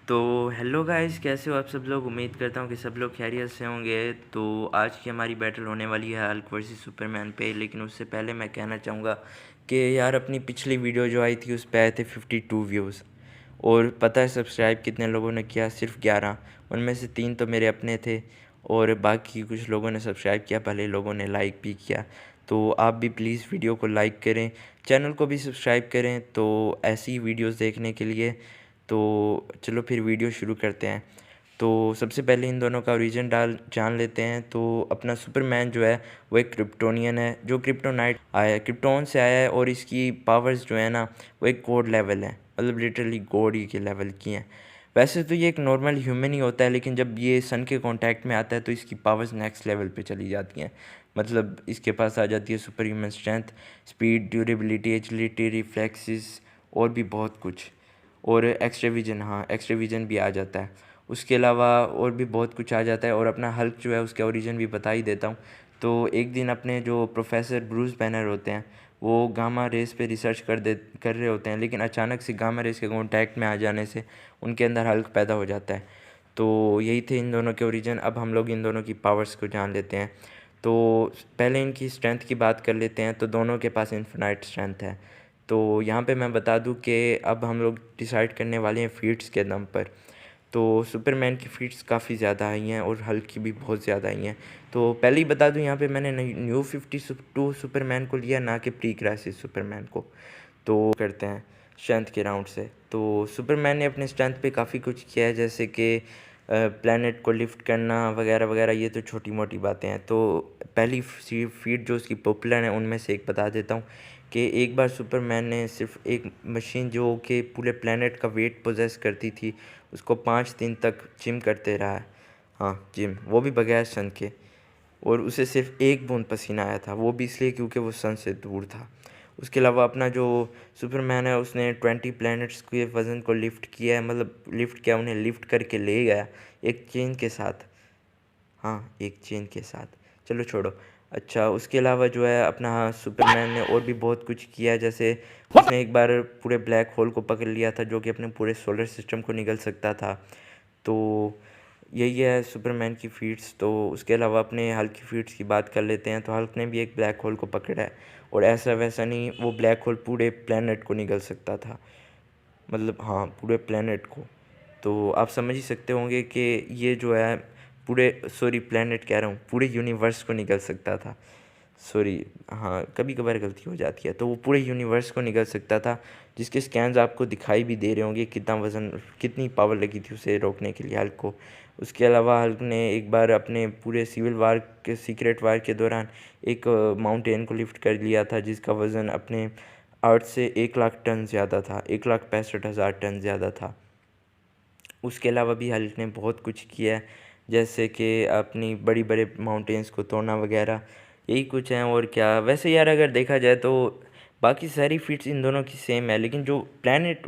तो hello guys, कैसे हो आप सब लोग। उम्मीद करता हूँ कि सब लोग खैरियत से होंगे। तो आज की हमारी बैटल होने वाली है हल्क वर्सेस सुपरमैन पे। लेकिन उससे पहले मैं कहना चाहूँगा कि यार अपनी पिछली वीडियो जो आई थी उस पे आए थे 52 व्यूज़। और पता है सब्सक्राइब कितने लोगों ने किया? सिर्फ 11। उनमें से 3 तो मेरे अपने थे और बाकी कुछ लोगों ने सब्सक्राइब किया, भले लोगों ने लाइक भी किया। तो आप भी प्लीज़ वीडियो को लाइक करें, चैनल को भी सब्सक्राइब करें तो ऐसी वीडियोस देखने के लिए। तो चलो फिर वीडियो शुरू करते हैं। तो सबसे पहले इन दोनों का ओरिजिन जान लेते हैं। तो अपना सुपरमैन जो है वो एक क्रिप्टोनियन है जो क्रिप्टोनाइट आया है, क्रिप्टोन से आया है। और इसकी पावर्स जो है ना वो एक गॉड लेवल है, मतलब लिटरली गॉड ही के लेवल की हैं। वैसे तो ये एक नॉर्मल ह्यूमन ही होता है, लेकिन जब ये सन के कांटेक्ट में आता है तो इसकी पावर्स नेक्स्ट लेवल पे चली जाती हैं। मतलब इसके पास आ जाती है super human strength, speed, durability, agility, reflexes और भी बहुत कुछ। और एक्स्ट्रा विजन, हाँ एक्स्ट्रा विजन भी आ जाता है। उसके अलावा और भी बहुत कुछ आ जाता है। और अपना हल्क जो है उसके ओरिजिन भी बता ही देता हूँ। तो एक दिन अपने जो प्रोफेसर ब्रूस बैनर होते हैं वो गामा रेस पे रिसर्च कर रहे होते हैं, लेकिन अचानक से गामा रेस के कॉन्टैक्ट में आ जाने से उनके अंदर हल्क पैदा हो जाता है। तो यही थे इन दोनों के ओरिजिन। अब हम लोग इन दोनों की पावर्स को जान लेते हैं। तो पहले इनकी स्ट्रेंथ की बात कर लेते हैं। तो दोनों के पास इन्फिनाइट स्ट्रेंथ है। तो यहाँ पे मैं बता दूँ कि अब हम लोग डिसाइड करने वाले हैं फीट्स के दम पर। तो सुपरमैन की फीट्स काफ़ी ज़्यादा आई हैं और हल्क की भी बहुत ज़्यादा आई हैं। तो पहले ही बता दूँ, यहाँ पे मैंने न्यू 52 सुपरमैन को लिया, ना कि प्री क्राइसिस सुपरमैन को। तो करते हैं स्ट्रेंथ के राउंड से। तो सुपरमैन ने अपने स्ट्रेंथ पे काफ़ी कुछ किया है, जैसे कि प्लैनेट को लिफ्ट करना वगैरह वगैरह। ये तो छोटी मोटी बातें हैं। तो पहली फीट जो उसकी पॉपुलर है उनमें से एक बता देता हूँ कि एक बार सुपरमैन ने सिर्फ एक मशीन जो कि पूरे प्लैनेट का वेट पोजेस करती थी उसको 5 दिन तक जिम करते रहा है। हाँ जिम, वो भी बगैर सन के। और उसे सिर्फ एक बूंद पसीना आया था, वो भी इसलिए क्योंकि वो सन से दूर था। उसके अलावा अपना जो सुपरमैन है उसने 20 प्लैनेट्स के वज़न को लिफ्ट किया है, मतलब लिफ्ट किया, उन्हें लिफ्ट करके ले गया एक चेन के साथ। हाँ एक चेन के साथ, चलो छोड़ो। अच्छा, उसके अलावा जो है अपना सुपरमैन ने और भी बहुत कुछ किया है, जैसे उसने एक बार पूरे ब्लैक होल को पकड़ लिया था जो कि अपने पूरे सोलर सिस्टम को निगल सकता था। तो यही है सुपरमैन की फीट्स। तो उसके अलावा अपने हल्क की फीट्स की बात कर लेते हैं। तो हल्क ने भी एक ब्लैक होल को पकड़ा है, और ऐसा वैसा नहीं, वो ब्लैक होल पूरे प्लेनेट को निगल सकता था, मतलब हाँ पूरे प्लेनेट को। तो आप समझ ही सकते होंगे कि ये जो है पूरे, सॉरी प्लेनेट कह रहा हूँ, पूरे यूनिवर्स को निगल सकता था। सॉरी, हाँ कभी कभार गलती हो जाती है। तो वो पूरे यूनिवर्स को निगल सकता था, जिसके स्कैन्स आपको दिखाई भी दे रहे होंगे कितना वज़न, कितनी पावर लगी थी उसे रोकने के लिए हल्क को। उसके अलावा हल्क ने एक बार अपने पूरे सिविल वार के, सीक्रेट वार के दौरान एक माउंटेन को लिफ्ट कर लिया था जिसका वज़न अपने अर्थ से 1 लाख टन ज़्यादा था, 1,65,000 टन ज़्यादा था। उसके अलावा भी हल्क ने बहुत कुछ किया है, जैसे कि अपनी बड़ी बड़े माउंटेन्स को तोड़ना वगैरह, यही कुछ है। और क्या, वैसे यार अगर देखा जाए तो बाकी सारी फीट्स इन दोनों की सेम है, लेकिन जो प्लैनेट,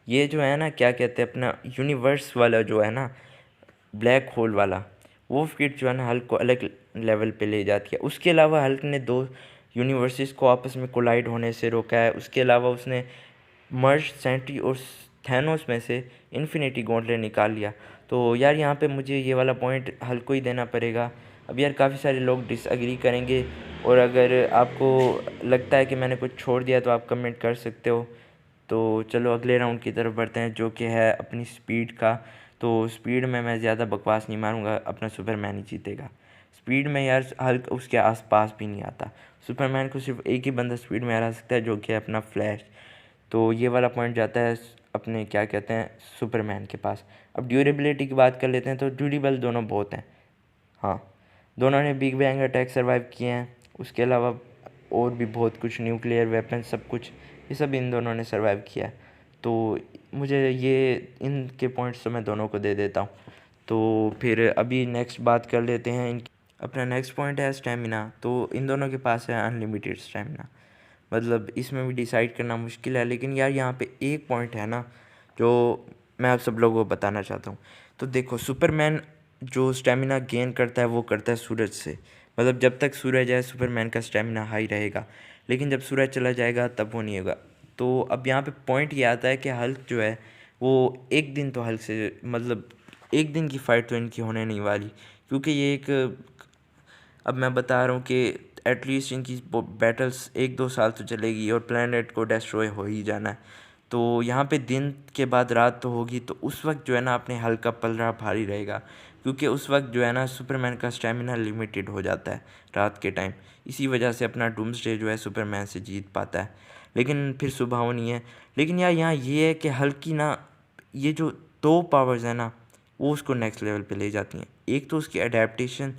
ये जो है ना क्या कहते हैं, अपना यूनिवर्स वाला जो है ना, ब्लैक होल वाला, वो फीट जो है ना हल्क को अलग लेवल पे ले जाती है। उसके अलावा हल्क ने 2 यूनिवर्सेस को आपस में कोलाइड होने से रोका है। उसके अलावा उसने मर्ज, सेंट्री और थैनोस में से इन्फिनिटी गॉन्टलेट निकाल लिया। तो यार यहाँ पे मुझे ये वाला पॉइंट हल्क को ही देना पड़ेगा। अब यार काफ़ी सारे लोग डिसएग्री करेंगे, और अगर आपको लगता है कि मैंने कुछ छोड़ दिया तो आप कमेंट कर सकते हो। तो चलो अगले राउंड की तरफ बढ़ते हैं, जो कि है अपनी स्पीड का। तो स्पीड में मैं ज़्यादा बकवास नहीं मारूंगा, अपना सुपरमैन ही जीतेगा। स्पीड में यार हल्क उसके आसपास भी नहीं आता। सुपरमैन को सिर्फ एक ही बंदा स्पीड में हरा सकता है, जो कि है अपना फ्लैश। तो ये वाला पॉइंट जाता है अपने क्या कहते हैं सुपरमैन के पास। अब ड्यूरेबिलिटी की बात कर लेते हैं। तो ड्यूरेबल दोनों बहुत हैं। हाँ, दोनों ने बिग बैंग अटैक सर्वाइव किए हैं। उसके अलावा और भी बहुत कुछ, न्यूक्लियर वेपन, सब कुछ, ये सब इन दोनों ने सर्वाइव किया है। तो मुझे ये इनके पॉइंट्स तो मैं दोनों को दे देता हूँ। तो फिर अभी नेक्स्ट बात कर लेते हैं इनकी। अपना नेक्स्ट पॉइंट है स्टेमिना। तो इन दोनों के पास है अनलिमिटेड स्टेमिना, मतलब इसमें भी डिसाइड करना मुश्किल है। लेकिन यार यहाँ पे एक पॉइंट है ना जो मैं आप सब लोगों को बताना चाहता हूँ। तो देखो, सुपरमैन जो स्टेमिना गेन करता है वो करता है सूरज से, मतलब जब तक सूरज है सुपरमैन का स्टेमिना हाई रहेगा, लेकिन जब सूरज चला जाएगा तब वो नहीं होगा। तो अब यहाँ पे पॉइंट ये आता है कि हल्क जो है वो एक दिन तो हल्क से मतलब एक दिन की फ़ाइट तो इनकी होने नहीं वाली, क्योंकि ये एक, अब मैं बता रहा हूँ कि एटलीस्ट इनकी बैटल्स 1-2 साल तो चलेगी और प्लेनेट को डिस्ट्रॉय हो ही जाना है। तो यहाँ पे दिन के बाद रात तो होगी, तो उस वक्त जो है ना अपने हल्क का पलड़ा भारी रहेगा, क्योंकि उस वक्त जो है ना सुपरमैन का स्टेमिना लिमिटेड हो जाता है रात के टाइम। इसी वजह से अपना डूम्सडे जो है सुपरमैन से जीत पाता है, लेकिन फिर सुबह होनी है। लेकिन यार यहाँ ये है कि हल्क की ना ये जो दो पावर्स है ना वो उसको नेक्स्ट लेवल पे ले जाती हैं। एक तो उसकी अडेप्टेशन,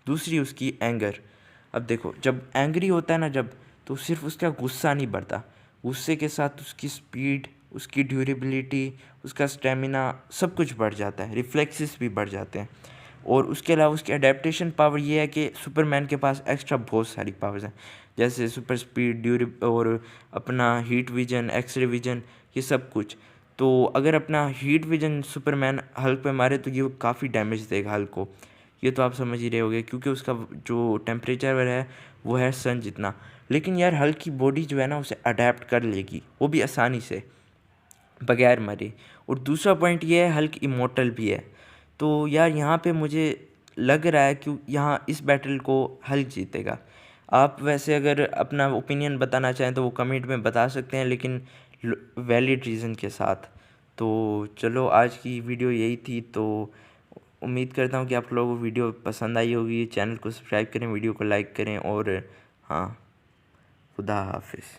दूसरी उसकी एंगर। अब देखो जब एंग्री होता है ना जब, तो सिर्फ उसका गुस्सा नहीं बढ़ता, गुस्से के साथ उसकी स्पीड, उसकी ड्यूरेबिलिटी, उसका स्टेमिना सब कुछ बढ़ जाता है, रिफ्लेक्सेस भी बढ़ जाते हैं। और उसके अलावा उसकी अडेप्टेशन पावर ये है कि सुपरमैन के पास एक्स्ट्रा बहुत सारी पावर्स हैं, जैसे सुपर स्पीड, और अपना हीट विजन, एक्सरे विजन, ये सब कुछ। तो अगर अपना हीट विजन सुपरमैन हल्क पे मारे तो ये काफ़ी डैमेज देगा हल्क को, ये तो आप समझ ही रहे होगे, क्योंकि उसका जो टेम्परेचर है वो है सन जितना। लेकिन यार हल्क की बॉडी जो है ना उसे अडेप्ट कर लेगी, वो भी आसानी से, बगैर मरे। और दूसरा पॉइंट ये है हल्क इमोर्टल भी है। तो यार यहाँ पे मुझे लग रहा है कि यहाँ इस बैटल को हल्क जीतेगा। आप वैसे अगर अपना ओपिनियन बताना चाहें तो वो कमेंट में बता सकते हैं, लेकिन वैलिड रीज़न के साथ। तो चलो आज की वीडियो यही थी, तो उम्मीद करता हूँ कि आप लोगों को वीडियो पसंद आई होगी। चैनल को सब्सक्राइब करें, वीडियो को लाइक करें, और हाँ, खुदा हाफिज़।